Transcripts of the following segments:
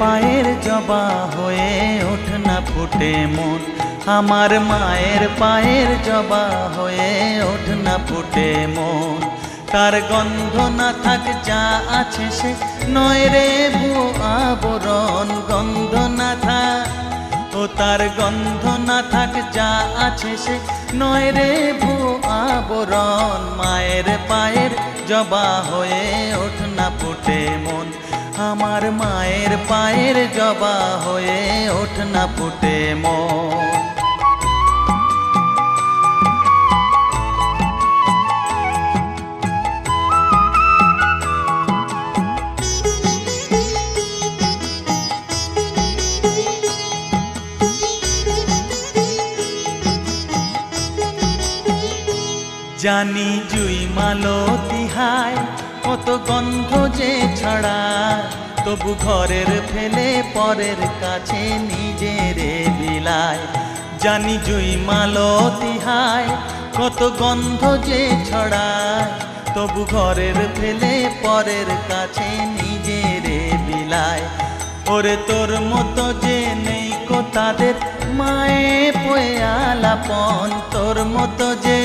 পায়ের জবা হয়ে ওঠ না ফুটে মন, আমার মায়ের পায়ের জবা হয়ে ওঠ না ফুটে মন। তার গন্ধ না থাক যা আছে সে নয় রে ভুয়ো আবরণ, গন্ধ না থাক ও তার গন্ধ না থাক যা আছে সে নয় রে ভুয়ো আবরণ। মায়ের পায়ের জবা হয়ে ওঠ না ফুটে মন, আমার মায়ের পায়ের জবা হয়ে ওঠ না ফুটে মন। জানি জুই মালতী হায় কত গন্ধ যে ছড়ায়, তবু ঘরের ফেলে পরের কাছে নিজেরে বিলায়। জানি জুই মালতী হায় কত গন্ধ যে ছড়ায়, তবু ঘরের ফেলে পরের কাছে নিজেরে বিলায়। ওরে তোর মতো যে নেই কো তাদের মায়ে পয়ে আলাপন, তোর মতো যে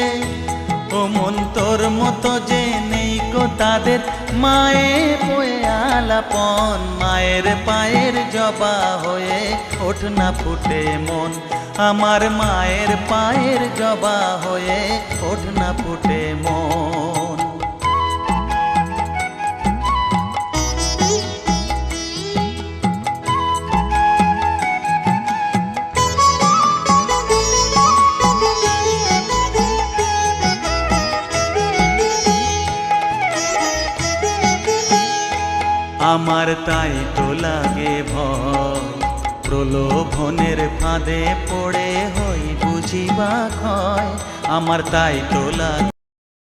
ও মন তোর মতো যে নেই কো তাদের মায়ে পয়ে আলাপন। মায়ের পায়ের জবা হয়ে ওঠ না ফুটে মন, আমার মায়ের পায়ের জবা হয়ে ওঠ না ফুটে মন। আমার তাই তো লাগে ভয়, প্রলোভনের ফাঁদে পড়ে হই বুঝিবা ক্ষয়। আমার তাই তো লাগে